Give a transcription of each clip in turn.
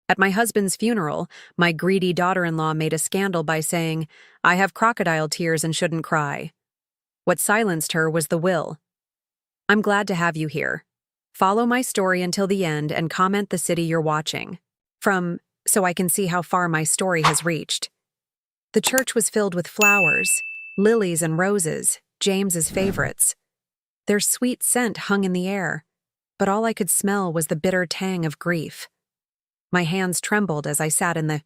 At my husband's funeral, my greedy daughter-in-law made a scandal by saying, "I have crocodile tears and shouldn't cry." What silenced her was the will. I'm glad to have you here. Follow my story until the end and comment the city you're watching from so I can see how far my story has reached. The church was filled with flowers, lilies and roses, James's favorites. Their sweet scent hung in the air, but all I could smell was the bitter tang of grief. My hands trembled as I sat in the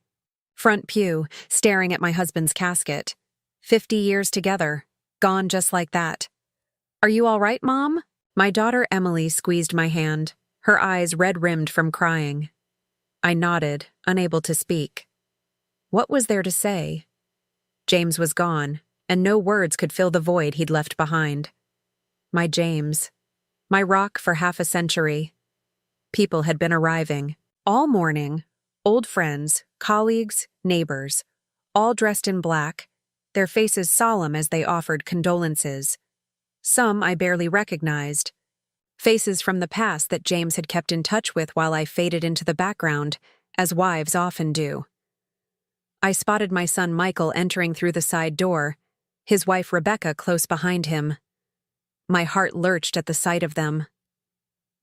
front pew, staring at my husband's casket. 50 years together, gone just like that. "Are you all right, Mom?" My daughter Emily squeezed my hand, her eyes red-rimmed from crying. I nodded, unable to speak. What was there to say? James was gone, and no words could fill the void he'd left behind. My James. My rock for half a century. People had been arriving. All morning, old friends, colleagues, neighbors, all dressed in black, their faces solemn as they offered condolences. Some I barely recognized. Faces from the past that James had kept in touch with while I faded into the background, as wives often do. I spotted my son Michael entering through the side door, his wife Rebecca close behind him. My heart lurched at the sight of them.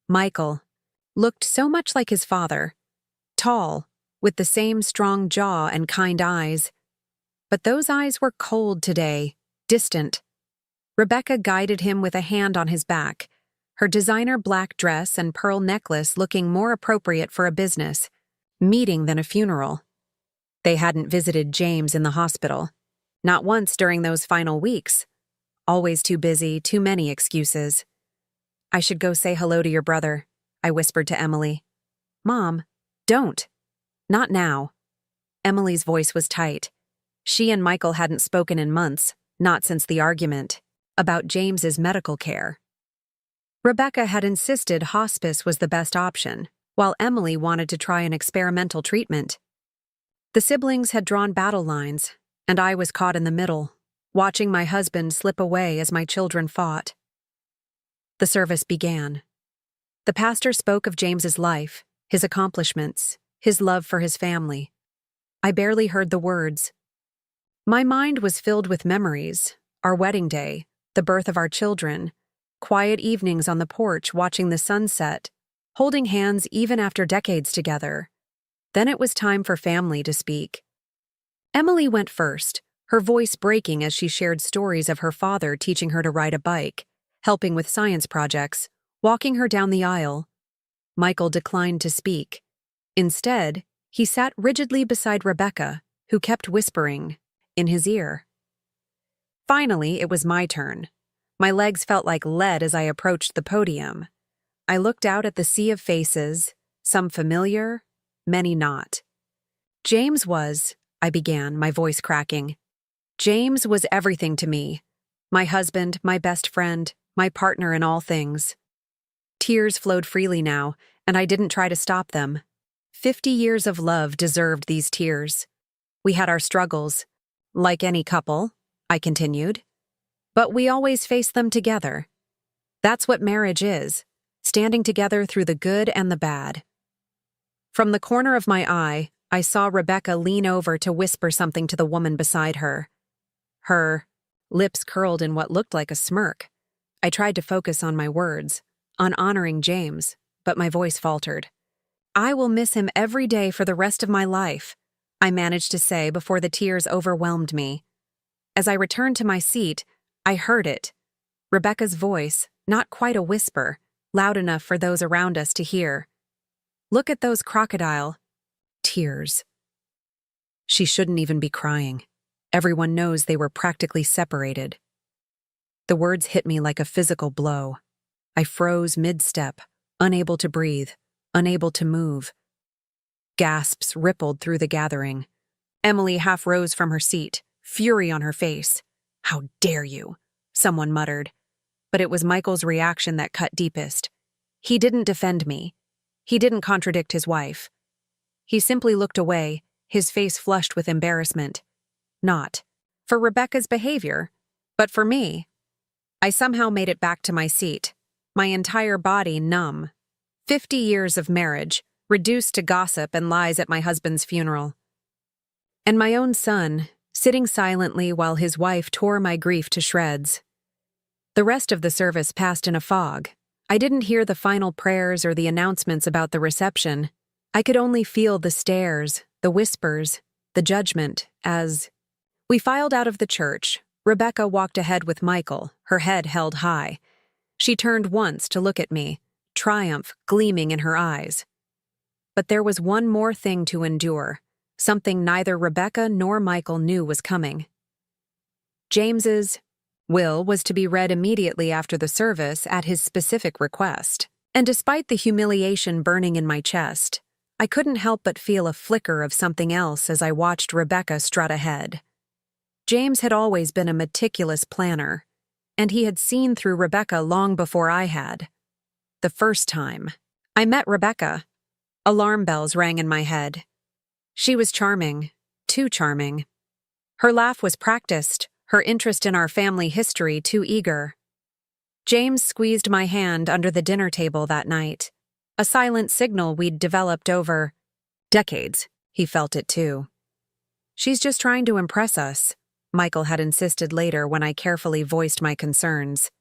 Michael looked so much like his father, tall, with the same strong jaw and kind eyes. But those eyes were cold today, distant. Rebecca guided him with a hand on his back, her designer black dress and pearl necklace looking more appropriate for a business meeting than a funeral. They hadn't visited James in the hospital, not once during those final weeks. Always too busy, too many excuses. "I should go say hello to your brother," I whispered to Emily. "Mom, don't. Not now." Emily's voice was tight. She and Michael hadn't spoken in months, not since the argument about James's medical care. Rebecca had insisted hospice was the best option, while Emily wanted to try an experimental treatment. The siblings had drawn battle lines, and I was caught in the middle, watching my husband slip away as my children fought. The service began. The pastor spoke of James's life, his accomplishments, his love for his family. I barely heard the words. My mind was filled with memories, our wedding day, the birth of our children, quiet evenings on the porch watching the sunset, holding hands even after decades together. Then it was time for family to speak. Emily went first, her voice breaking as she shared stories of her father teaching her to ride a bike, helping with science projects, walking her down the aisle. Michael declined to speak. Instead, he sat rigidly beside Rebecca, who kept whispering in his ear. Finally, it was my turn. My legs felt like lead as I approached the podium. I looked out at the sea of faces, some familiar, many not. James was, I began, my voice cracking. James was everything to me. My husband, my best friend, my partner in all things. Tears flowed freely now, and I didn't try to stop them. 50 years of love deserved these tears. We had our struggles, like any couple, I continued. But we always face them together. That's what marriage is, standing together through the good and the bad. From the corner of my eye, I saw Rebecca lean over to whisper something to the woman beside her. Her lips curled in what looked like a smirk. I tried to focus on my words, on honoring James, but my voice faltered. "I will miss him every day for the rest of my life," I managed to say before the tears overwhelmed me. As I returned to my seat, I heard it. Rebecca's voice, not quite a whisper, loud enough for those around us to hear. "Look at those crocodile tears." She shouldn't even be crying. Everyone knows they were practically separated. The words hit me like a physical blow. I froze mid-step, unable to breathe, unable to move. Gasps rippled through the gathering. Emily half rose from her seat, fury on her face. "How dare you?" someone muttered. But it was Michael's reaction that cut deepest. He didn't defend me. He didn't contradict his wife. He simply looked away, his face flushed with embarrassment. Not for Rebecca's behavior, but for me. I somehow made it back to my seat, my entire body numb. 50 years of marriage, reduced to gossip and lies at my husband's funeral. And my own son, sitting silently while his wife tore my grief to shreds. The rest of the service passed in a fog. I didn't hear the final prayers or the announcements about the reception. I could only feel the stares, the whispers, the judgment as we filed out of the church. Rebecca walked ahead with Michael, her head held high. She turned once to look at me, triumph gleaming in her eyes. But there was one more thing to endure, something neither Rebecca nor Michael knew was coming. James's will was to be read immediately after the service at his specific request, and despite the humiliation burning in my chest, I couldn't help but feel a flicker of something else as I watched Rebecca strut ahead. James had always been a meticulous planner, and he had seen through Rebecca long before I had. The first time I met Rebecca, alarm bells rang in my head. She was charming, too charming. Her laugh was practiced, her interest in our family history too eager. James squeezed my hand under the dinner table that night, a silent signal we'd developed over decades. He felt it too. She's just trying to impress us, Michael had insisted later when I carefully voiced my concerns.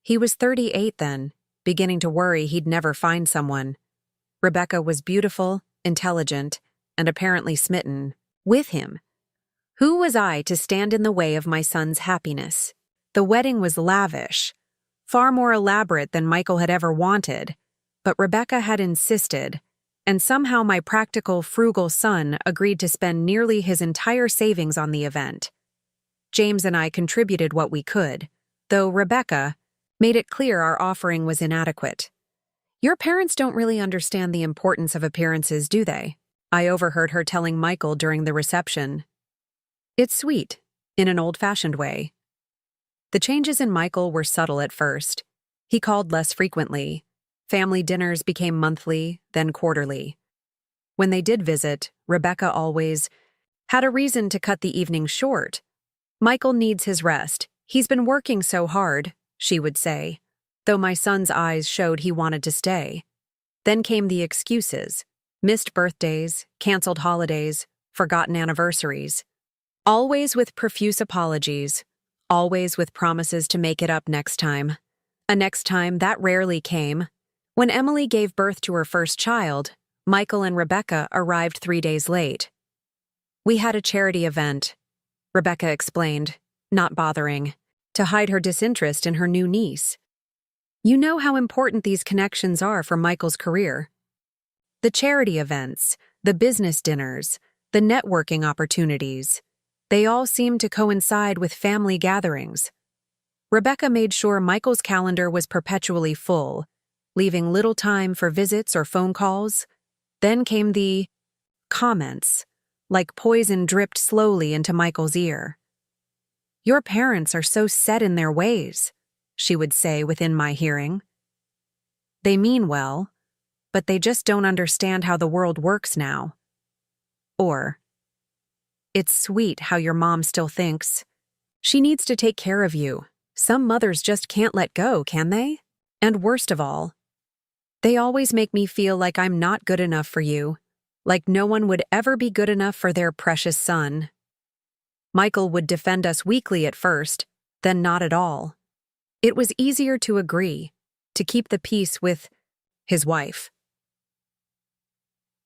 He was 38 then, beginning to worry he'd never find someone. Rebecca was beautiful, intelligent, and apparently smitten with him. Who was I to stand in the way of my son's happiness? The wedding was lavish, far more elaborate than Michael had ever wanted, but Rebecca had insisted, and somehow my practical, frugal son agreed to spend nearly his entire savings on the event. James and I contributed what we could, though Rebecca made it clear our offering was inadequate. Your parents don't really understand the importance of appearances, do they? I overheard her telling Michael during the reception. It's sweet, in an old-fashioned way. The changes in Michael were subtle at first. He called less frequently. Family dinners became monthly, then quarterly. When they did visit, Rebecca always had a reason to cut the evening short. Michael needs his rest. He's been working so hard, she would say, though my son's eyes showed he wanted to stay. Then came the excuses. Missed birthdays, canceled holidays, forgotten anniversaries. Always with profuse apologies, always with promises to make it up next time. A next time that rarely came. When Emily gave birth to her first child, Michael and Rebecca arrived 3 days late. We had a charity event, Rebecca explained, not bothering, to hide her disinterest in her new niece. You know how important these connections are for Michael's career. The charity events, the business dinners, the networking opportunities, they all seemed to coincide with family gatherings. Rebecca made sure Michael's calendar was perpetually full, leaving little time for visits or phone calls. Then came the comments, like poison dripped slowly into Michael's ear. Your parents are so set in their ways, she would say within my hearing. They mean well, but they just don't understand how the world works now. Or, it's sweet how your mom still thinks. She needs to take care of you. Some mothers just can't let go, can they? And worst of all, they always make me feel like I'm not good enough for you, like no one would ever be good enough for their precious son. Michael would defend us weakly at first, then not at all. It was easier to agree, to keep the peace with his wife.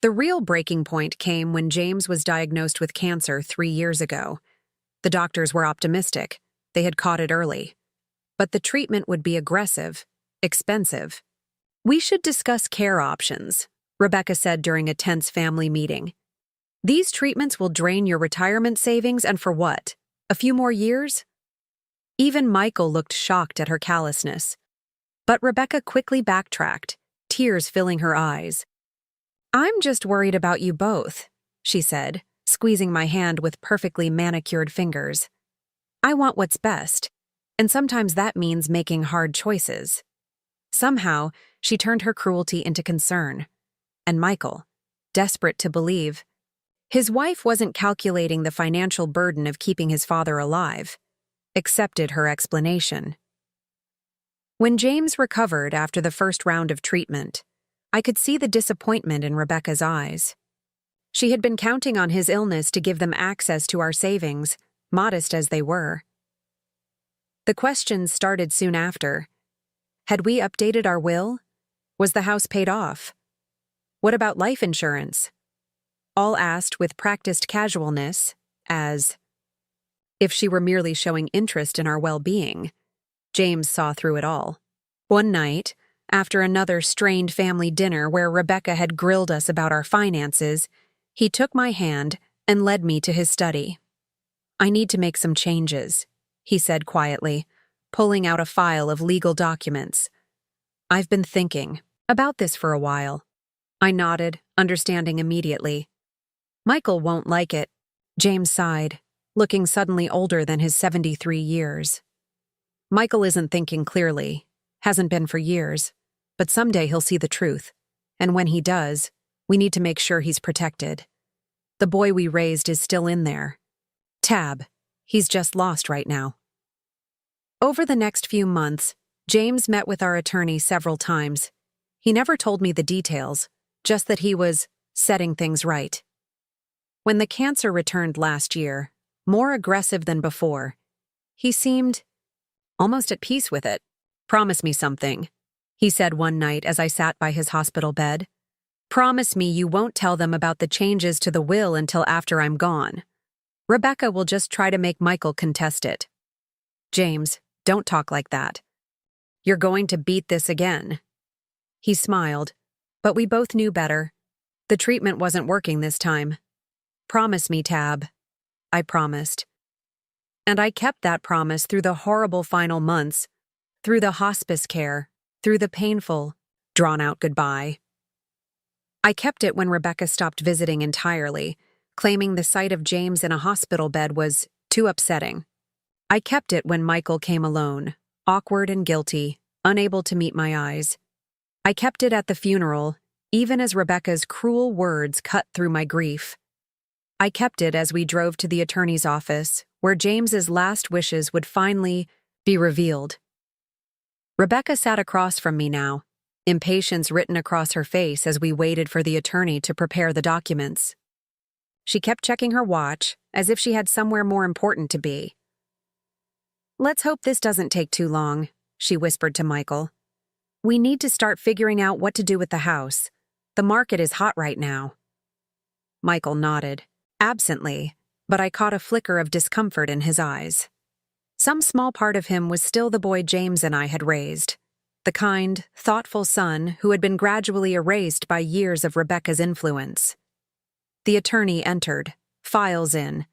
The real breaking point came when James was diagnosed with cancer 3 years ago. The doctors were optimistic. They had caught it early. But the treatment would be aggressive, expensive. We should discuss care options, Rebecca said during a tense family meeting. These treatments will drain your retirement savings, and for what? A few more years? Even Michael looked shocked at her callousness. But Rebecca quickly backtracked, tears filling her eyes. I'm just worried about you both, she said, squeezing my hand with perfectly manicured fingers. I want what's best, and sometimes that means making hard choices. Somehow, she turned her cruelty into concern. And Michael, desperate to believe, his wife wasn't calculating the financial burden of keeping his father alive, accepted her explanation. When James recovered after the first round of treatment, I could see the disappointment in Rebecca's eyes. She had been counting on his illness to give them access to our savings, modest as they were. The questions started soon after. Had we updated our will? Was the house paid off? What about life insurance? All asked with practiced casualness, as if she were merely showing interest in our well-being. James saw through it all. One night, after another strained family dinner where Rebecca had grilled us about our finances, he took my hand and led me to his study. "I need to make some changes," he said quietly, pulling out a file of legal documents. "I've been thinking about this for a while." I nodded, understanding immediately. "Michael won't like it," James sighed, looking suddenly older than his 73 years. "Michael isn't thinking clearly, hasn't been for years, but someday he'll see the truth, and when he does, we need to make sure he's protected. The boy we raised is still in there. Tab, he's just lost right now." Over the next few months, James met with our attorney several times. He never told me the details, just that he was setting things right. When the cancer returned last year, more aggressive than before, he seemed almost at peace with it. "Promise me something," he said one night as I sat by his hospital bed. "Promise me you won't tell them about the changes to the will until after I'm gone. Rebecca will just try to make Michael contest it." "James, don't talk like that. You're going to beat this again." He smiled, but we both knew better. The treatment wasn't working this time. "Promise me, Tab." I promised. And I kept that promise through the horrible final months, through the hospice care, through the painful, drawn-out goodbye. I kept it when Rebecca stopped visiting entirely, claiming the sight of James in a hospital bed was too upsetting. I kept it when Michael came alone, awkward and guilty, unable to meet my eyes. I kept it at the funeral, even as Rebecca's cruel words cut through my grief. I kept it as we drove to the attorney's office, where James's last wishes would finally be revealed. Rebecca sat across from me now, impatience written across her face as we waited for the attorney to prepare the documents. She kept checking her watch, as if she had somewhere more important to be. "Let's hope this doesn't take too long," she whispered to Michael. "We need to start figuring out what to do with the house. The market is hot right now." Michael nodded, absently, but I caught a flicker of discomfort in his eyes. Some small part of him was still the boy James and I had raised, the kind, thoughtful son who had been gradually erased by years of Rebecca's influence. The attorney entered, files in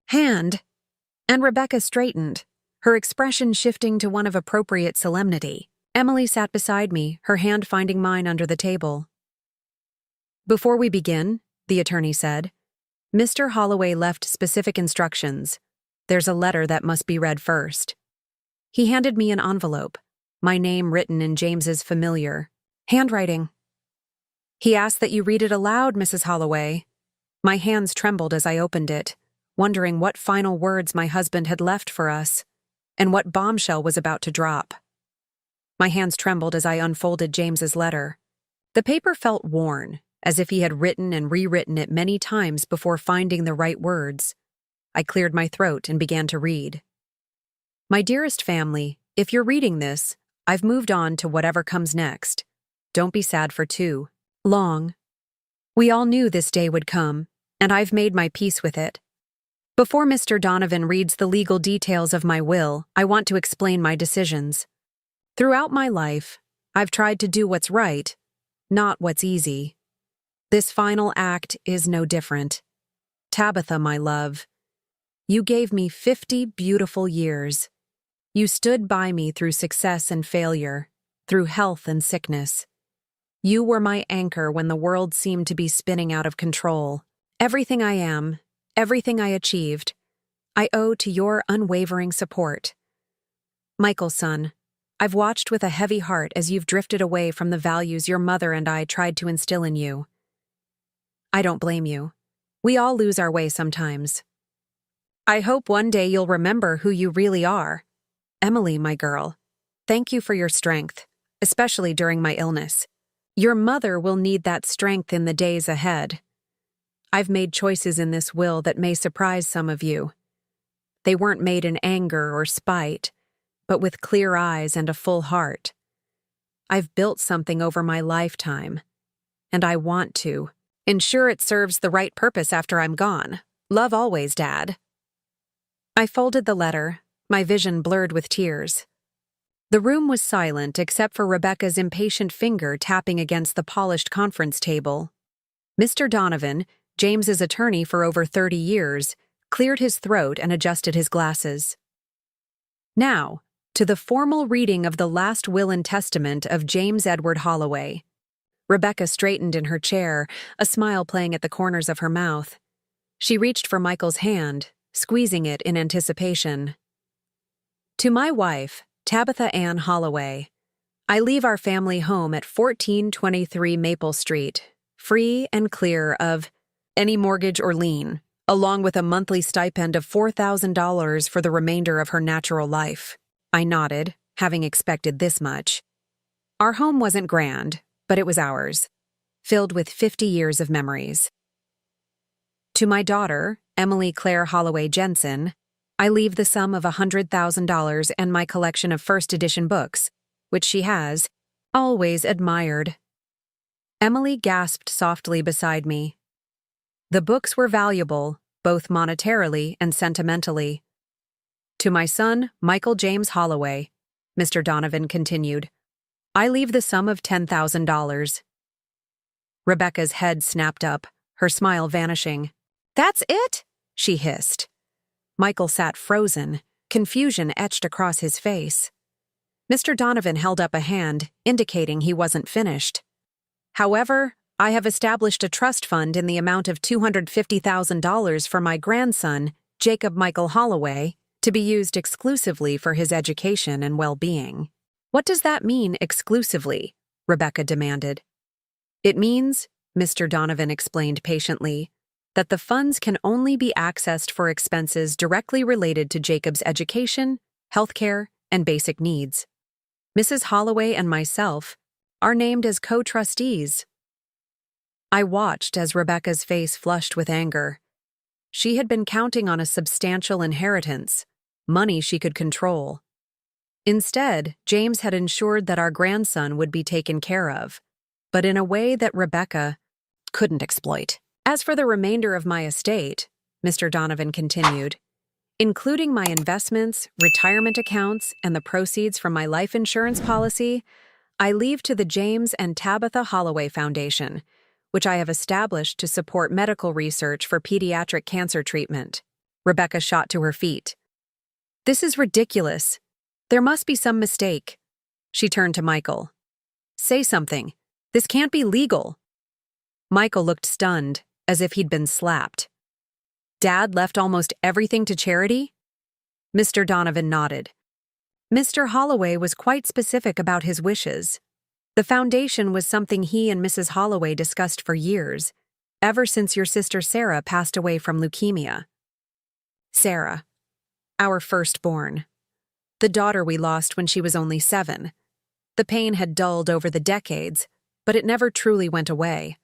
hand, and Rebecca straightened, her expression shifting to one of appropriate solemnity. Emily sat beside me, her hand finding mine under the table. "Before we begin," the attorney said, "Mr. Holloway left specific instructions. There's a letter that must be read first." He handed me an envelope, my name written in James's familiar handwriting. "He asked that you read it aloud, Mrs. Holloway." My hands trembled as I opened it, wondering what final words my husband had left for us, and what bombshell was about to drop. My hands trembled as I unfolded James's letter. The paper felt worn, as if he had written and rewritten it many times before finding the right words. I cleared my throat and began to read. "My dearest family, if you're reading this, I've moved on to whatever comes next. Don't be sad for too long. We all knew this day would come, and I've made my peace with it. Before Mr. Donovan reads the legal details of my will, I want to explain my decisions. Throughout my life, I've tried to do what's right, not what's easy. This final act is no different. Tabitha, my love, you gave me 50 beautiful years. You stood by me through success and failure, through health and sickness. You were my anchor when the world seemed to be spinning out of control. Everything I am, everything I achieved, I owe to your unwavering support. Michael, son, I've watched with a heavy heart as you've drifted away from the values your mother and I tried to instill in you. I don't blame you. We all lose our way sometimes. I hope one day you'll remember who you really are. Emily, my girl, thank you for your strength, especially during my illness. Your mother will need that strength in the days ahead. I've made choices in this will that may surprise some of you. They weren't made in anger or spite, but with clear eyes and a full heart. I've built something over my lifetime, and I want to ensure it serves the right purpose after I'm gone. Love always, Dad. I folded the letter, my vision blurred with tears. The room was silent except for Rebecca's impatient finger tapping against the polished conference table. Mr. Donovan, James's attorney for over 30 years, cleared his throat and adjusted his glasses. Now, to the formal reading of the last will and testament of James Edward Holloway. Rebecca straightened in her chair, a smile playing at the corners of her mouth. She reached for Michael's hand, squeezing it in anticipation. To my wife, Tabitha Ann Holloway, I leave our family home at 1423 Maple Street, free and clear of any mortgage or lien, along with a monthly stipend of $4,000 for the remainder of her natural life. I nodded, having expected this much. Our home wasn't grand, but it was ours, filled with 50 years of memories. To my daughter, Emily Claire Holloway Jensen, I leave the sum of $100,000 and my collection of first edition books, which she has always admired. Emily gasped softly beside me. The books were valuable, both monetarily and sentimentally. To my son, Michael James Holloway, Mr. Donovan continued, I leave the sum of $10,000. Rebecca's head snapped up, her smile vanishing. That's it? She hissed. Michael sat frozen, confusion etched across his face. Mr. Donovan held up a hand, indicating he wasn't finished. However, I have established a trust fund in the amount of $250,000 for my grandson, Jacob Michael Holloway, to be used exclusively for his education and well-being. What does that mean, exclusively? Rebecca demanded. It means, Mr. Donovan explained patiently, that the funds can only be accessed for expenses directly related to Jacob's education, healthcare, and basic needs. Mrs. Holloway and myself are named as co-trustees. I watched as Rebecca's face flushed with anger. She had been counting on a substantial inheritance, money she could control. Instead, James had ensured that our grandson would be taken care of, but in a way that Rebecca couldn't exploit. As for the remainder of my estate, Mr. Donovan continued, including my investments, retirement accounts, and the proceeds from my life insurance policy, I leave to the James and Tabitha Holloway Foundation, which I have established to support medical research for pediatric cancer treatment. Rebecca shot to her feet. This is ridiculous. There must be some mistake. She turned to Michael. Say something. This can't be legal. Michael looked stunned, as if he'd been slapped. Dad left almost everything to charity? Mr. Donovan nodded. Mr. Holloway was quite specific about his wishes. The foundation was something he and Mrs. Holloway discussed for years, ever since your sister Sarah passed away from leukemia. Sarah, our firstborn. The daughter we lost when she was only 7. The pain had dulled over the decades, but it never truly went away.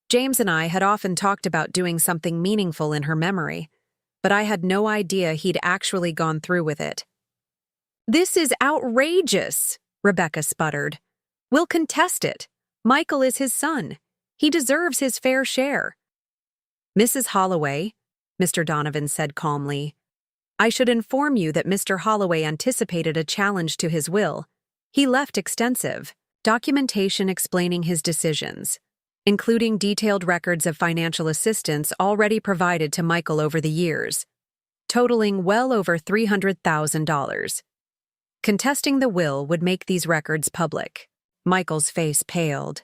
James and I had often talked about doing something meaningful in her memory, but I had no idea he'd actually gone through with it. This is outrageous, Rebecca sputtered. We'll contest it. Michael is his son. He deserves his fair share. Mrs. Holloway, Mr. Donovan said calmly, I should inform you that Mr. Holloway anticipated a challenge to his will. He left extensive documentation explaining his decisions, including detailed records of financial assistance already provided to Michael over the years, totaling well over $300,000. Contesting the will would make these records public. Michael's face paled.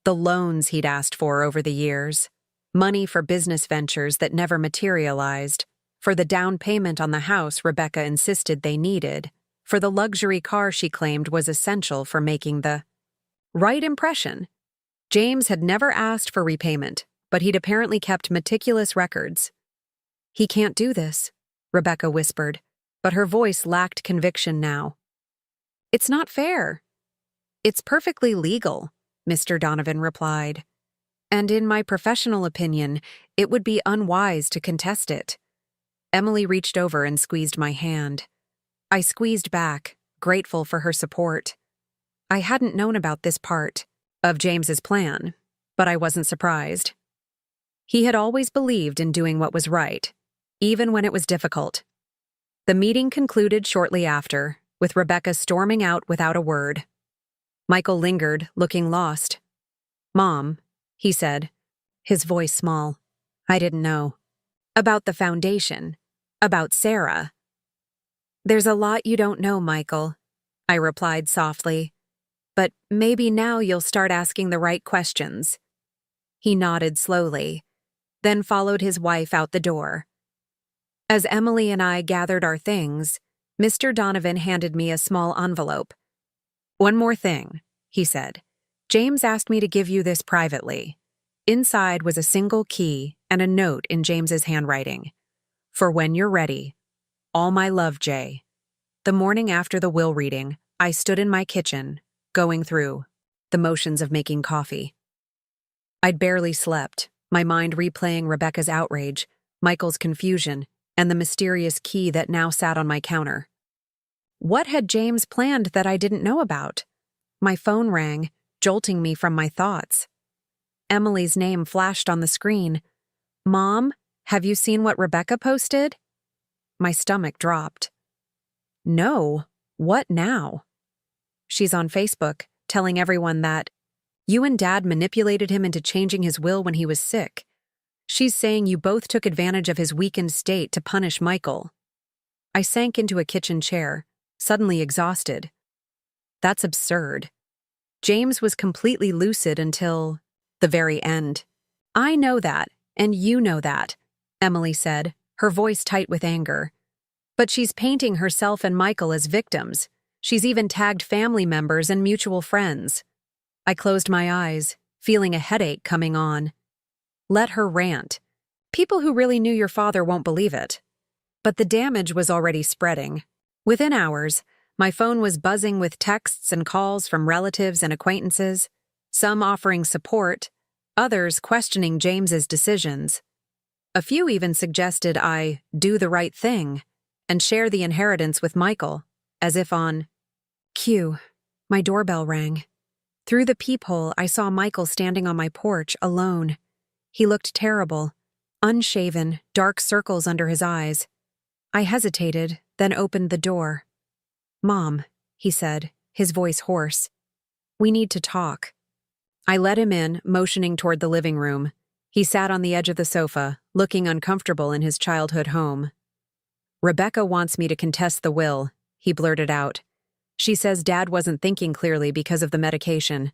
The loans he'd asked for over the years, money for business ventures that never materialized, for the down payment on the house Rebecca insisted they needed, for the luxury car she claimed was essential for making the right impression. James had never asked for repayment, but he'd apparently kept meticulous records. He can't do this, Rebecca whispered, but her voice lacked conviction now. It's not fair. It's perfectly legal. Mr. Donovan replied. And in my professional opinion, it would be unwise to contest it. Emily reached over and squeezed my hand. I squeezed back, grateful for her support. I hadn't known about this part of James's plan, but I wasn't surprised. He had always believed in doing what was right, even when it was difficult. The meeting concluded shortly after, with Rebecca storming out without a word. Michael lingered, looking lost. "Mom," he said, his voice small. "I didn't know. About the foundation. About Sarah." "There's a lot you don't know, Michael," I replied softly. "But maybe now you'll start asking the right questions." He nodded slowly, then followed his wife out the door. As Emily and I gathered our things, Mr. Donovan handed me a small envelope. "One more thing," he said. "James asked me to give you this privately." Inside was a single key and a note in James's handwriting. "For when you're ready. All my love, Jay." The morning after the will reading, I stood in my kitchen, going through the motions of making coffee. I'd barely slept, my mind replaying Rebecca's outrage, Michael's confusion, and the mysterious key that now sat on my counter. What had James planned that I didn't know about? My phone rang, jolting me from my thoughts. Emily's name flashed on the screen. "Mom, have you seen what Rebecca posted?" My stomach dropped. "No, what now?" "She's on Facebook, telling everyone that you and Dad manipulated him into changing his will when he was sick. She's saying you both took advantage of his weakened state to punish Michael." I sank into a kitchen chair, suddenly exhausted. That's absurd. James was completely lucid until the very end. "I know that, and you know that," Emily said, her voice tight with anger. "But she's painting herself and Michael as victims. She's even tagged family members and mutual friends." I closed my eyes, feeling a headache coming on. Let her rant. People who really knew your father won't believe it. But the damage was already spreading. Within hours, my phone was buzzing with texts and calls from relatives and acquaintances, some offering support, others questioning James's decisions. A few even suggested I do the right thing and share the inheritance with Michael, as if on cue. My doorbell rang. Through the peephole, I saw Michael standing on my porch, alone. He looked terrible, unshaven, dark circles under his eyes. I hesitated, then opened the door. "Mom," he said, his voice hoarse. "We need to talk." I let him in, motioning toward the living room. He sat on the edge of the sofa, looking uncomfortable in his childhood home. "Rebecca wants me to contest the will," he blurted out. "She says Dad wasn't thinking clearly because of the medication.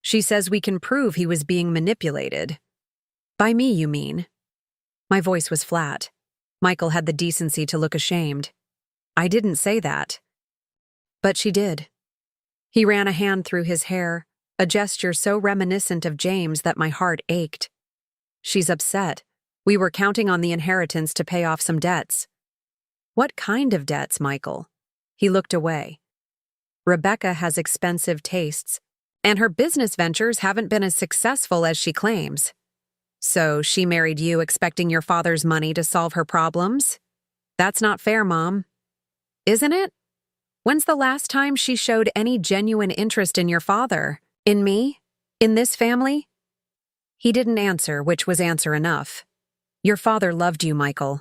She says we can prove he was being manipulated." "By me, you mean?" My voice was flat. Michael had the decency to look ashamed. "I didn't say that." "But she did." He ran a hand through his hair, a gesture so reminiscent of James that my heart ached. "She's upset. We were counting on the inheritance to pay off some debts." "What kind of debts, Michael?" He looked away. "Rebecca has expensive tastes, and her business ventures haven't been as successful as she claims. So she married you expecting your father's money to solve her problems? That's not fair, Mom. Isn't it? When's the last time she showed any genuine interest in your father? In me? In this family?" He didn't answer, which was answer enough. "Your father loved you, Michael.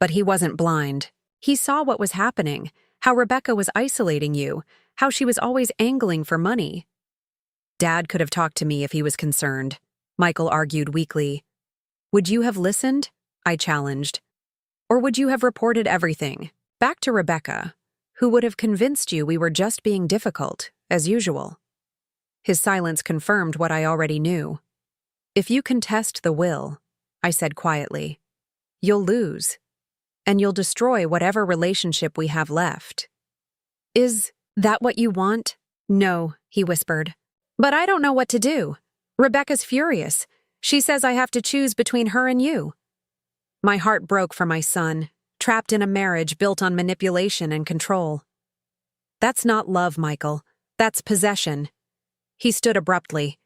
But he wasn't blind. He saw what was happening, how Rebecca was isolating you, how she was always angling for money." "Dad could have talked to me if he was concerned," Michael argued weakly. "Would you have listened?" I challenged. "Or would you have reported everything, back to Rebecca, who would have convinced you we were just being difficult, as usual?" His silence confirmed what I already knew. "If you contest the will," I said quietly, "you'll lose, and you'll destroy whatever relationship we have left." "Is that what you want?" "No," he whispered. "But I don't know what to do. Rebecca's furious. She says I have to choose between her and you." My heart broke for my son, trapped in a marriage built on manipulation and control. "That's not love, Michael. That's possession." He stood abruptly,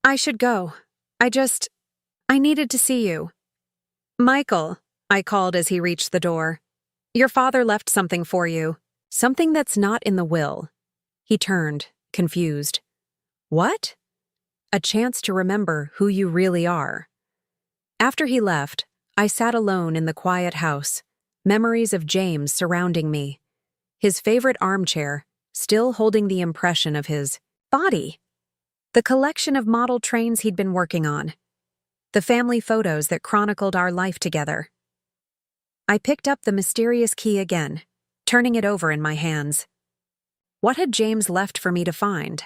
I should go. I needed to see you. Michael, I called as he reached the door. Your father left something for you. Something that's not in the will. He turned, confused. What? A chance to remember who you really are. After he left, I sat alone in the quiet house, memories of James surrounding me. His favorite armchair, still holding the impression of his body. The collection of model trains he'd been working on. The family photos that chronicled our life together. I picked up the mysterious key again, turning it over in my hands. What had James left for me to find?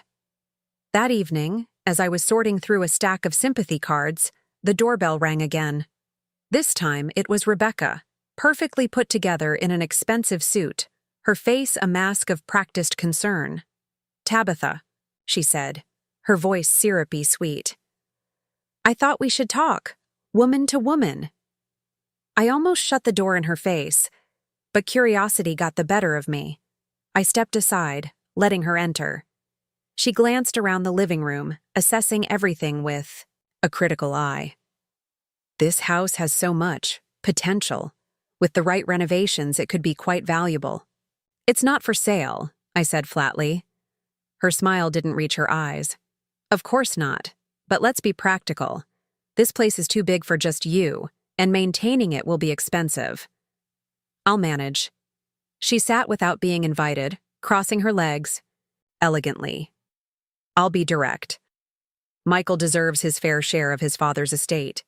That evening, as I was sorting through a stack of sympathy cards, the doorbell rang again. This time it was Rebecca, perfectly put together in an expensive suit, her face a mask of practiced concern. "Tabitha," she said, her voice syrupy sweet. "I thought we should talk, woman to woman." I almost shut the door in her face, but curiosity got the better of me. I stepped aside, letting her enter. She glanced around the living room, assessing everything with a critical eye. This house has so much potential. With the right renovations, it could be quite valuable. "It's not for sale," I said flatly. Her smile didn't reach her eyes. "Of course not, but let's be practical. This place is too big for just you, and maintaining it will be expensive." "I'll manage." She sat without being invited, crossing her legs, elegantly. "I'll be direct. Michael deserves his fair share of his father's estate.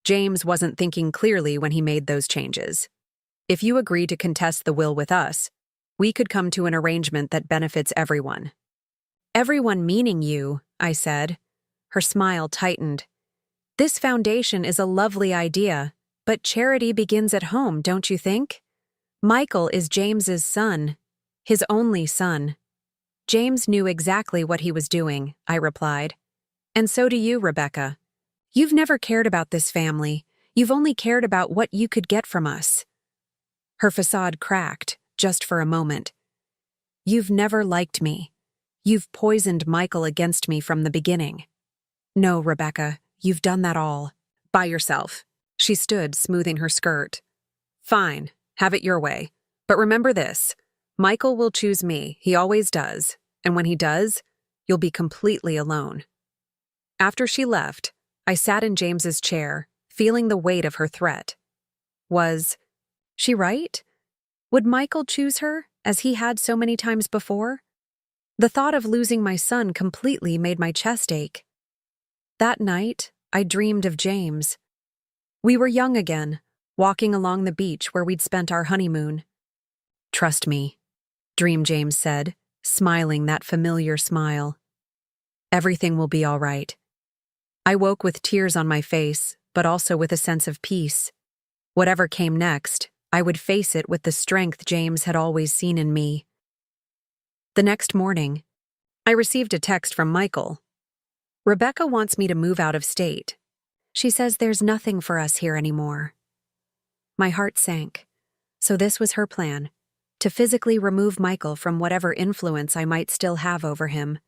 James wasn't thinking clearly when he made those changes. If you agree to contest the will with us, we could come to an arrangement that benefits everyone." "Everyone meaning you," I said. Her smile tightened. "This foundation is a lovely idea, but charity begins at home, don't you think? Michael is James's son, his only son." "James knew exactly what he was doing," I replied. "And so do you, Rebecca. You've never cared about this family. You've only cared about what you could get from us." Her facade cracked, just for a moment. "You've never liked me. You've poisoned Michael against me from the beginning." "No, Rebecca, you've done that all. By yourself." She stood, smoothing her skirt. "Fine, have it your way. But remember this, Michael will choose me, he always does, and when he does, you'll be completely alone." After she left, I sat in James's chair, feeling the weight of her threat. Was she right? Would Michael choose her, as he had so many times before? The thought of losing my son completely made my chest ache. That night, I dreamed of James. We were young again, walking along the beach where we'd spent our honeymoon. "Trust me," Dream James said, smiling that familiar smile. "Everything will be all right." I woke with tears on my face, but also with a sense of peace. Whatever came next, I would face it with the strength James had always seen in me. The next morning, I received a text from Michael. "Rebecca wants me to move out of state. She says there's nothing for us here anymore." My heart sank. So this was her plan, to physically remove Michael from whatever influence I might still have over him,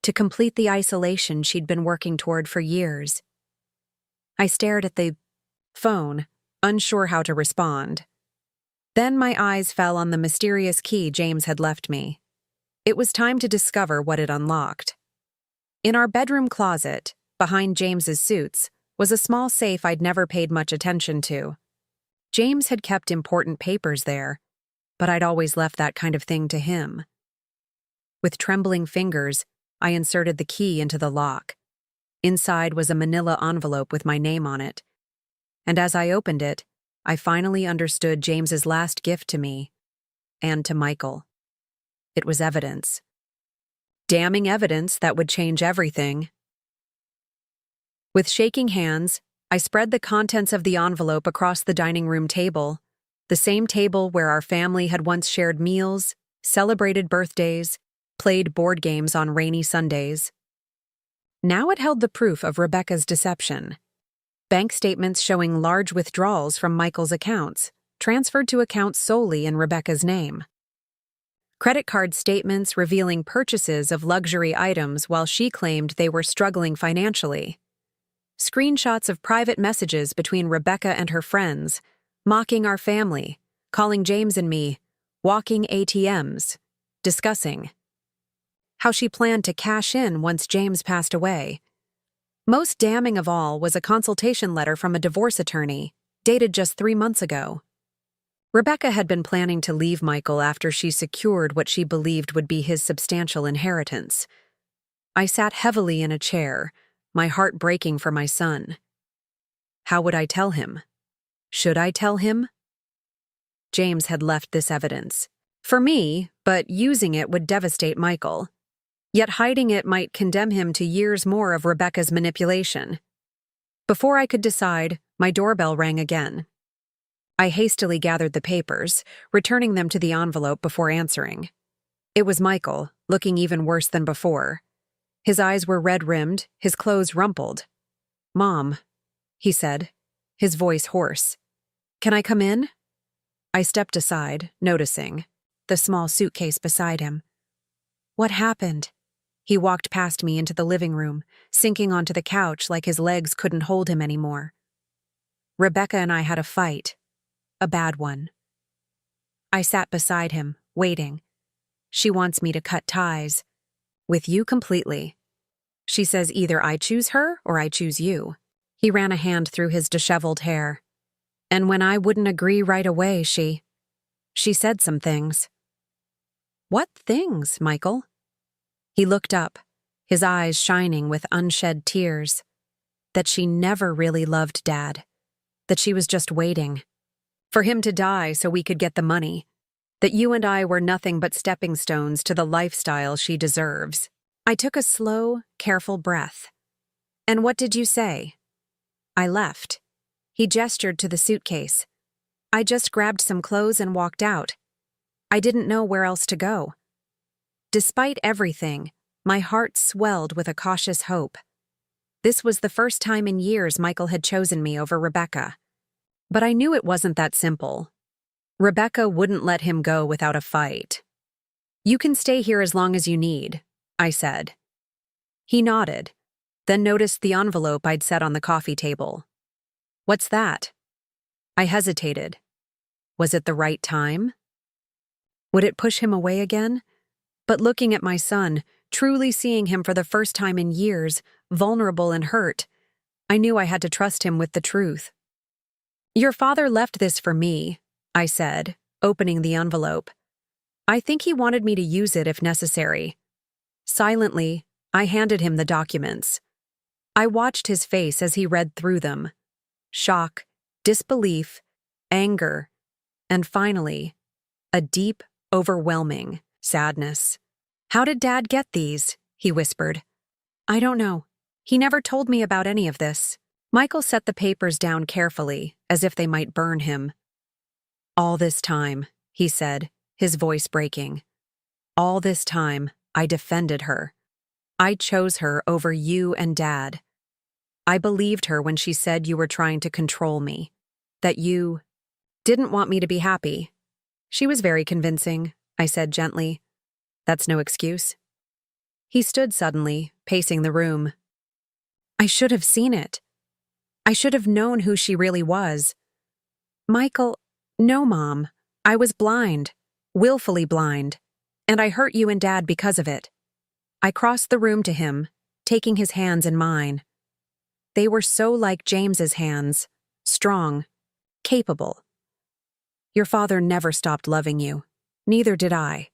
to complete the isolation she'd been working toward for years. I stared at the phone, unsure how to respond. Then my eyes fell on the mysterious key James had left me. It was time to discover what it unlocked. In our bedroom closet, behind James's suits, was a small safe I'd never paid much attention to. James had kept important papers there, but I'd always left that kind of thing to him. With trembling fingers, I inserted the key into the lock. Inside was a manila envelope with my name on it. And as I opened it, I finally understood James's last gift to me, and to Michael. It was evidence. Damning evidence that would change everything. With shaking hands, I spread the contents of the envelope across the dining room table, the same table where our family had once shared meals, celebrated birthdays, played board games on rainy Sundays. Now it held the proof of Rebecca's deception. Bank statements showing large withdrawals from Michael's accounts, transferred to accounts solely in Rebecca's name. Credit card statements revealing purchases of luxury items while she claimed they were struggling financially. Screenshots of private messages between Rebecca and her friends, mocking our family, calling James and me walking ATMs, discussing how she planned to cash in once James passed away. Most damning of all was a consultation letter from a divorce attorney, dated just 3 months ago. Rebecca had been planning to leave Michael after she secured what she believed would be his substantial inheritance. I sat heavily in a chair, my heart breaking for my son. How would I tell him? Should I tell him? James had left this evidence. For me, but using it would devastate Michael. Yet hiding it might condemn him to years more of Rebecca's manipulation. Before I could decide, my doorbell rang again. I hastily gathered the papers, returning them to the envelope before answering. It was Michael, looking even worse than before. His eyes were red-rimmed, his clothes rumpled. "Mom," he said, his voice hoarse. "Can I come in?" I stepped aside, noticing the small suitcase beside him. "What happened?" He walked past me into the living room, sinking onto the couch like his legs couldn't hold him anymore. "Rebecca and I had a fight. A bad one." I sat beside him, waiting. "She wants me to cut ties. With you completely. She says either I choose her or I choose you." He ran a hand through his disheveled hair. "And when I wouldn't agree right away, she said some things." "What things, Michael?" He looked up, his eyes shining with unshed tears. That she never really loved Dad. That she was just waiting for him to die so we could get the money. That you and I were nothing but stepping stones to the lifestyle she deserves. I took a slow, careful breath. "And what did you say?" "I left." He gestured to the suitcase. "I just grabbed some clothes and walked out. I didn't know where else to go." Despite everything, my heart swelled with a cautious hope. This was the first time in years Michael had chosen me over Rebecca. But I knew it wasn't that simple. Rebecca wouldn't let him go without a fight. "You can stay here as long as you need," I said. He nodded, then noticed the envelope I'd set on the coffee table. "What's that?" I hesitated. Was it the right time? Would it push him away again? But looking at my son, truly seeing him for the first time in years, vulnerable and hurt, I knew I had to trust him with the truth. "Your father left this for me," I said, opening the envelope. "I think he wanted me to use it if necessary." Silently, I handed him the documents. I watched his face as he read through them. Shock, disbelief, anger, and finally, a deep, overwhelming sadness. "How did Dad get these?" he whispered. "I don't know. He never told me about any of this." Michael set the papers down carefully, as if they might burn him. "All this time," he said, his voice breaking. "All this time, I defended her. I chose her over you and Dad. I believed her when she said you were trying to control me. That you didn't want me to be happy." "She was very convincing," I said gently. "That's no excuse." He stood suddenly, pacing the room. "I should have seen it. I should have known who she really was." "Michael, no, Mom. I was blind, willfully blind, and I hurt you and Dad because of it." I crossed the room to him, taking his hands in mine. They were so like James's hands, strong, capable. "Your father never stopped loving you. Neither did I."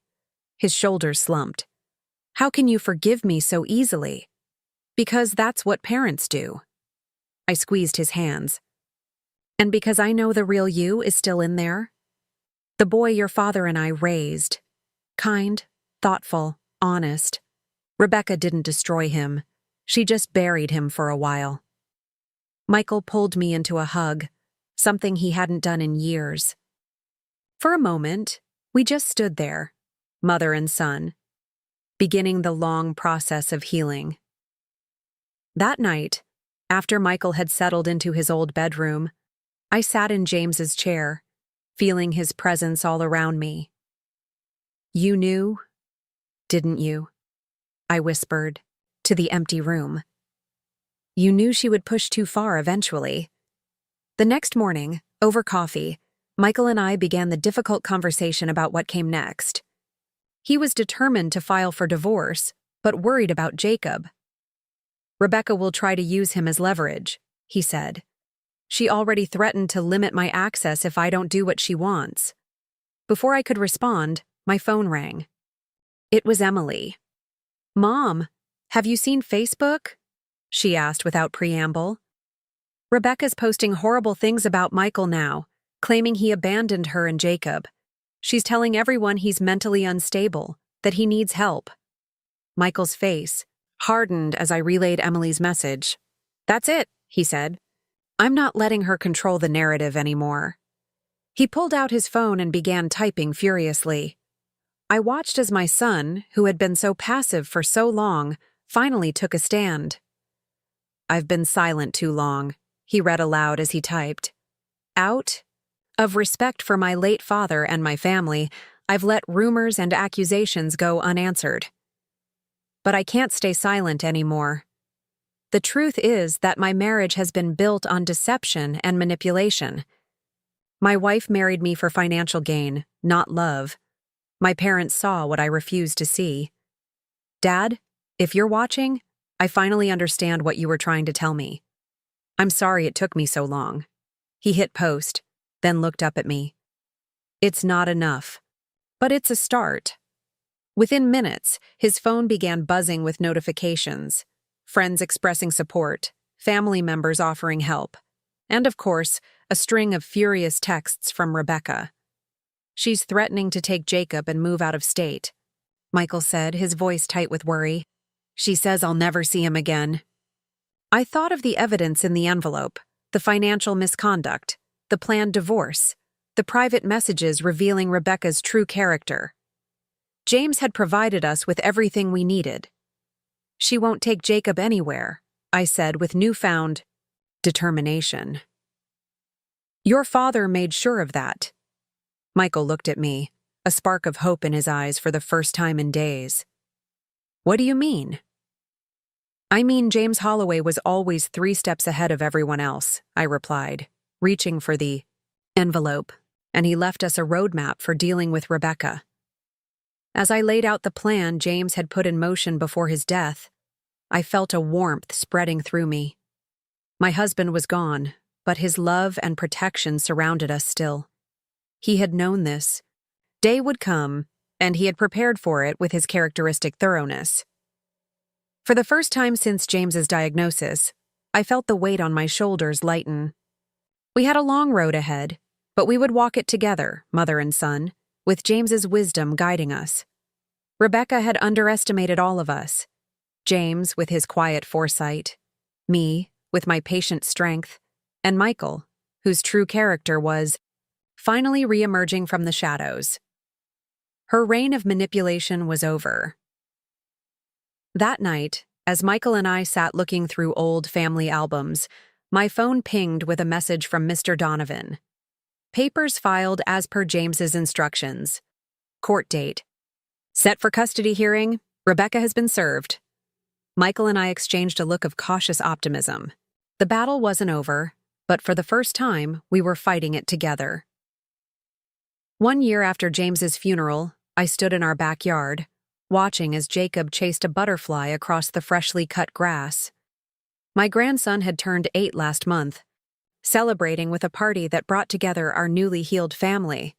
His shoulders slumped. "How can you forgive me so easily?" "Because that's what parents do." I squeezed his hands. "And because I know the real you is still in there? The boy your father and I raised. Kind, thoughtful, honest. Rebecca didn't destroy him. She just buried him for a while." Michael pulled me into a hug, something he hadn't done in years. For a moment, we just stood there, mother and son, beginning the long process of healing. That night, after Michael had settled into his old bedroom, I sat in James's chair, feeling his presence all around me. You knew, didn't you? I whispered, to the empty room. You knew she would push too far eventually. The next morning, over coffee, Michael and I began the difficult conversation about what came next. He was determined to file for divorce, but worried about Jacob. Rebecca will try to use him as leverage, he said. She already threatened to limit my access if I don't do what she wants. Before I could respond, my phone rang. It was Emily. Mom, have you seen Facebook? She asked without preamble. Rebecca's posting horrible things about Michael now, claiming he abandoned her and Jacob. She's telling everyone he's mentally unstable, that he needs help. Michael's face hardened as I relayed Emily's message. That's it, he said. I'm not letting her control the narrative anymore. He pulled out his phone and began typing furiously. I watched as my son, who had been so passive for so long, finally took a stand. I've been silent too long, he read aloud as he typed. Out of respect for my late father and my family, I've let rumors and accusations go unanswered. But I can't stay silent anymore. The truth is that my marriage has been built on deception and manipulation. My wife married me for financial gain, not love. My parents saw what I refused to see. Dad, if you're watching, I finally understand what you were trying to tell me. I'm sorry it took me so long. He hit post, then looked up at me. It's not enough, but it's a start. Within minutes, his phone began buzzing with notifications, friends expressing support, family members offering help, and of course, a string of furious texts from Rebecca. She's threatening to take Jacob and move out of state, Michael said, his voice tight with worry. She says I'll never see him again. I thought of the evidence in the envelope, the financial misconduct, the planned divorce, the private messages revealing Rebecca's true character. James had provided us with everything we needed. She won't take Jacob anywhere, I said with newfound determination. Your father made sure of that. Michael looked at me, a spark of hope in his eyes for the first time in days. What do you mean? I mean James Holloway was always 3 steps ahead of everyone else, I replied, reaching for the envelope, and he left us a roadmap for dealing with Rebecca. As I laid out the plan James had put in motion before his death, I felt a warmth spreading through me. My husband was gone, but his love and protection surrounded us still. He had known this. Day would come, and he had prepared for it with his characteristic thoroughness. For the first time since James's diagnosis, I felt the weight on my shoulders lighten. We had a long road ahead, but we would walk it together, mother and son, with James's wisdom guiding us. Rebecca had underestimated all of us. James with his quiet foresight, me with my patient strength, and Michael, whose true character was finally re-emerging from the shadows. Her reign of manipulation was over. That night, as Michael and I sat looking through old family albums, my phone pinged with a message from Mr. Donovan. Papers filed as per James's instructions. Court date. Set for custody hearing. Rebecca has been served. Michael and I exchanged a look of cautious optimism. The battle wasn't over, but for the first time, we were fighting it together. 1 year after James's funeral, I stood in our backyard, watching as Jacob chased a butterfly across the freshly cut grass. My grandson had turned 8 last month, celebrating with a party that brought together our newly healed family.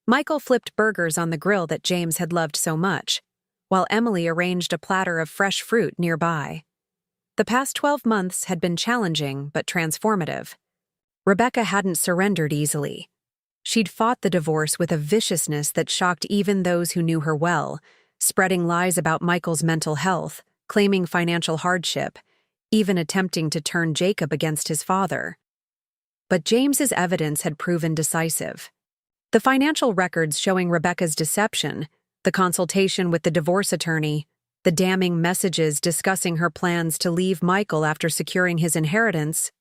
Michael flipped burgers on the grill that James had loved so much, while Emily arranged a platter of fresh fruit nearby. The past 12 months had been challenging but transformative. Rebecca hadn't surrendered easily. She'd fought the divorce with a viciousness that shocked even those who knew her well, spreading lies about Michael's mental health, claiming financial hardship, even attempting to turn Jacob against his father. But James's evidence had proven decisive. The financial records showing Rebecca's deception, the consultation with the divorce attorney, the damning messages discussing her plans to leave Michael after securing his inheritance,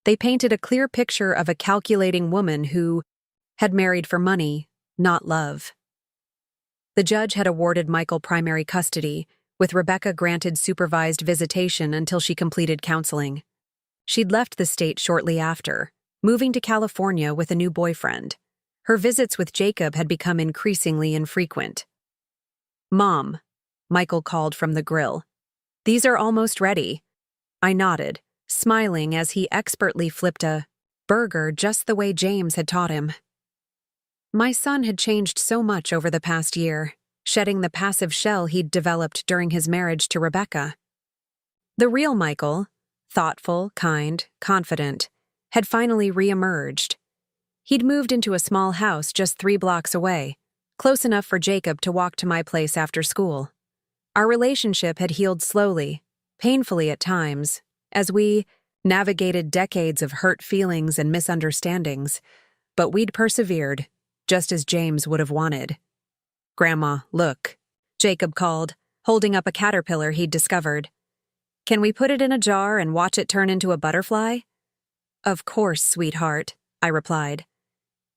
they painted a clear picture of a calculating woman who had married for money, not love. The judge had awarded Michael primary custody, with Rebecca granted supervised visitation until she completed counseling. She'd left the state shortly after, moving to California with a new boyfriend. Her visits with Jacob had become increasingly infrequent. "Mom," Michael called from the grill. "These are almost ready." I nodded, smiling as he expertly flipped a burger just the way James had taught him. My son had changed so much over the past year, shedding the passive shell he'd developed during his marriage to Rebecca. The real Michael, thoughtful, kind, confident, had finally re-emerged. He'd moved into a small house just 3 blocks away, close enough for Jacob to walk to my place after school. Our relationship had healed slowly, painfully at times, as we navigated decades of hurt feelings and misunderstandings, but we'd persevered, just as James would have wanted. "Grandma, look," Jacob called, holding up a caterpillar he'd discovered. "Can we put it in a jar and watch it turn into a butterfly?" "Of course, sweetheart," I replied.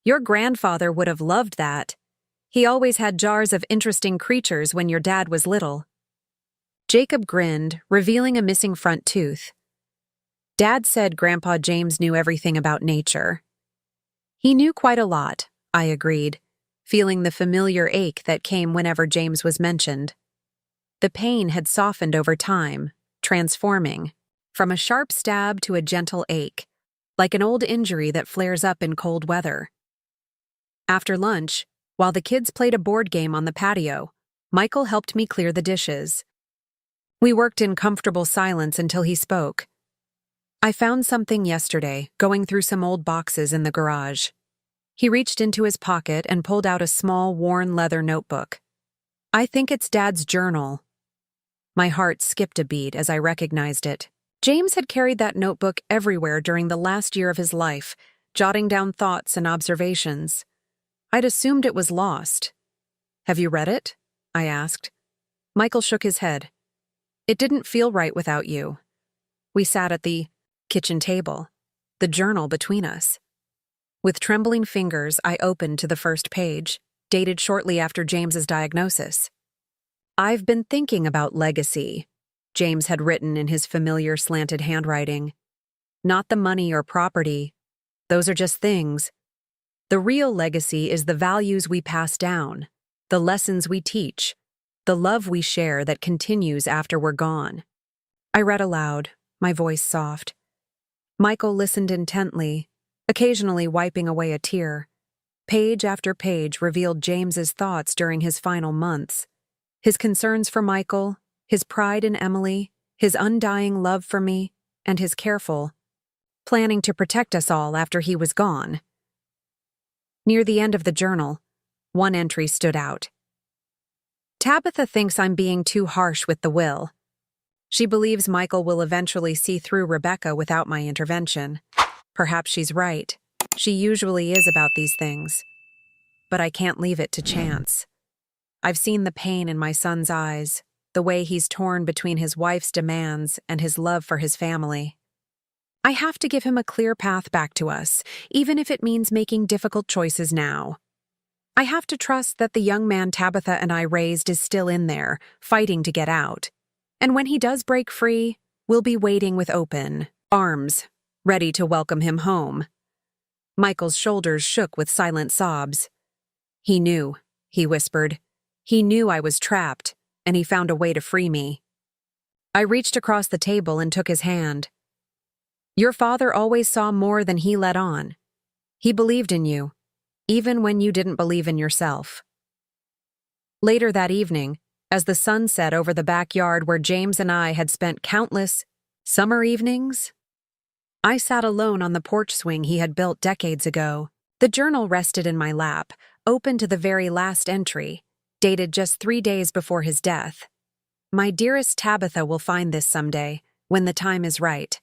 "Your grandfather would have loved that. He always had jars of interesting creatures when your dad was little." Jacob grinned, revealing a missing front tooth. "Dad said Grandpa James knew everything about nature." "He knew quite a lot," I agreed, feeling the familiar ache that came whenever James was mentioned. The pain had softened over time, transforming, from a sharp stab to a gentle ache, like an old injury that flares up in cold weather. After lunch, while the kids played a board game on the patio, Michael helped me clear the dishes. We worked in comfortable silence until he spoke. "I found something yesterday, going through some old boxes in the garage." He reached into his pocket and pulled out a small, worn leather notebook. "I think it's Dad's journal." My heart skipped a beat as I recognized it. James had carried that notebook everywhere during the last year of his life, jotting down thoughts and observations. I'd assumed it was lost. "Have you read it?" I asked. Michael shook his head. "It didn't feel right without you." We sat at the kitchen table, the journal between us. With trembling fingers, I opened to the first page, dated shortly after James's diagnosis. "I've been thinking about legacy," James had written in his familiar slanted handwriting. "Not the money or property. Those are just things. The real legacy is the values we pass down, the lessons we teach, the love we share that continues after we're gone." I read aloud, my voice soft. Michael listened intently, occasionally wiping away a tear. Page after page revealed James's thoughts during his final months. His concerns for Michael, his pride in Emily, his undying love for me, and his careful planning to protect us all after he was gone. Near the end of the journal, one entry stood out. "Tabitha thinks I'm being too harsh with the will. She believes Michael will eventually see through Rebecca without my intervention. Perhaps she's right. She usually is about these things. But I can't leave it to chance. I've seen the pain in my son's eyes, the way he's torn between his wife's demands and his love for his family. I have to give him a clear path back to us, even if it means making difficult choices now. I have to trust that the young man Tabitha and I raised is still in there, fighting to get out. And when he does break free, we'll be waiting with open arms, ready to welcome him home." Michael's shoulders shook with silent sobs. "He knew," he whispered. "He knew I was trapped, and he found a way to free me." I reached across the table and took his hand. "Your father always saw more than he let on. He believed in you, even when you didn't believe in yourself." Later that evening, as the sun set over the backyard where James and I had spent countless summer evenings, I sat alone on the porch swing he had built decades ago. The journal rested in my lap, open to the very last entry, dated just 3 days before his death. "My dearest Tabitha will find this someday, when the time is right.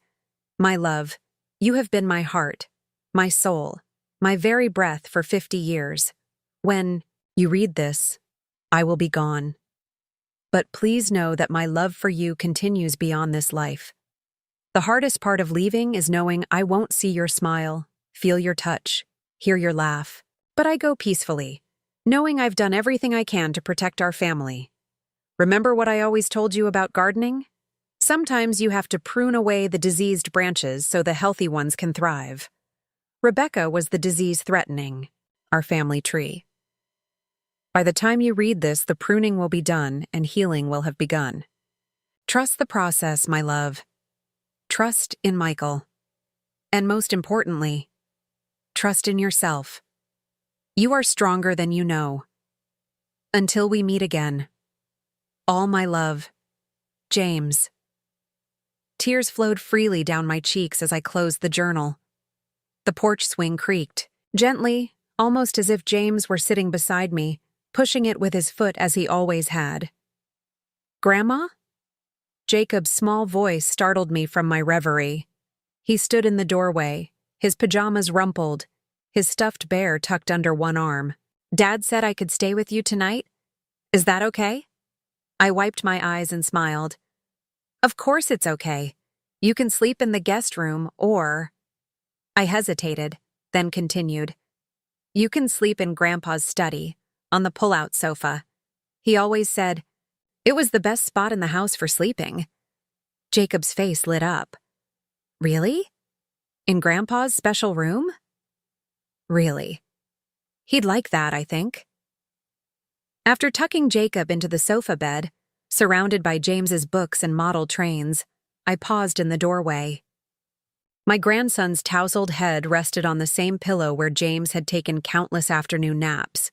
My love, you have been my heart, my soul, my very breath for 50 years. When you read this, I will be gone. But please know that my love for you continues beyond this life. The hardest part of leaving is knowing I won't see your smile, feel your touch, hear your laugh. But I go peacefully, knowing I've done everything I can to protect our family. Remember what I always told you about gardening? Sometimes you have to prune away the diseased branches so the healthy ones can thrive. Rebecca was the disease-threatening, our family tree. By the time you read this, the pruning will be done and healing will have begun. Trust the process, my love. Trust in Michael. And most importantly, trust in yourself. You are stronger than you know. Until we meet again. All my love, James. Tears flowed freely down my cheeks as I closed the journal. The porch swing creaked, gently, almost as if James were sitting beside me, pushing it with his foot as he always had. Grandma? Jacob's small voice startled me from my reverie. He stood in the doorway, his pajamas rumpled, his stuffed bear tucked under one arm. Dad said I could stay with you tonight? Is that okay? I wiped my eyes and smiled. Of course it's okay. You can sleep in the guest room, or... I hesitated, then continued. You can sleep in Grandpa's study, on the pull-out sofa. He always said, it was the best spot in the house for sleeping. Jacob's face lit up. Really? In Grandpa's special room? Really. He'd like that, I think. After tucking Jacob into the sofa bed, surrounded by James's books and model trains, I paused in the doorway. My grandson's tousled head rested on the same pillow where James had taken countless afternoon naps.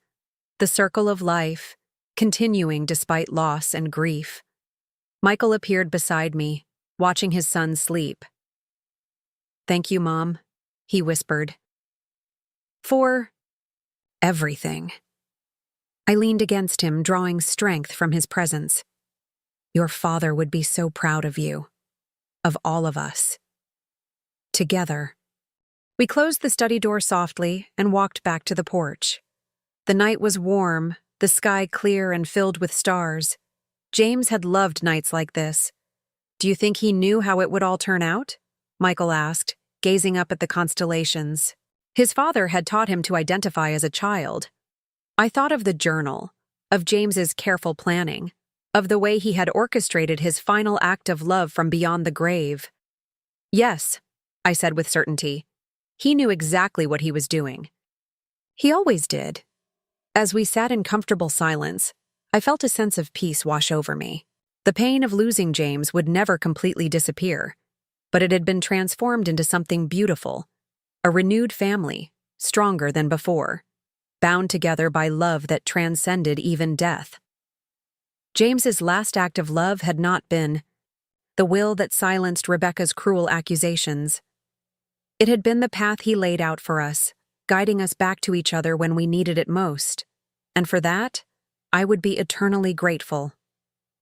The circle of life, continuing despite loss and grief. Michael appeared beside me, watching his son sleep. Thank you, Mom, he whispered. For everything. I leaned against him, drawing strength from his presence. Your father would be so proud of you. Of all of us. Together. We closed the study door softly and walked back to the porch. The night was warm, the sky clear and filled with stars. James had loved nights like this. Do you think he knew how it would all turn out? Michael asked, gazing up at the constellations. His father had taught him to identify as a child. I thought of the journal, of James's careful planning, of the way he had orchestrated his final act of love from beyond the grave. Yes, I said with certainty. He knew exactly what he was doing. He always did. As we sat in comfortable silence, I felt a sense of peace wash over me. The pain of losing James would never completely disappear, but it had been transformed into something beautiful, a renewed family, stronger than before, bound together by love that transcended even death. James's last act of love had not been the will that silenced Rebecca's cruel accusations. It had been the path he laid out for us, guiding us back to each other when we needed it most, and for that, I would be eternally grateful.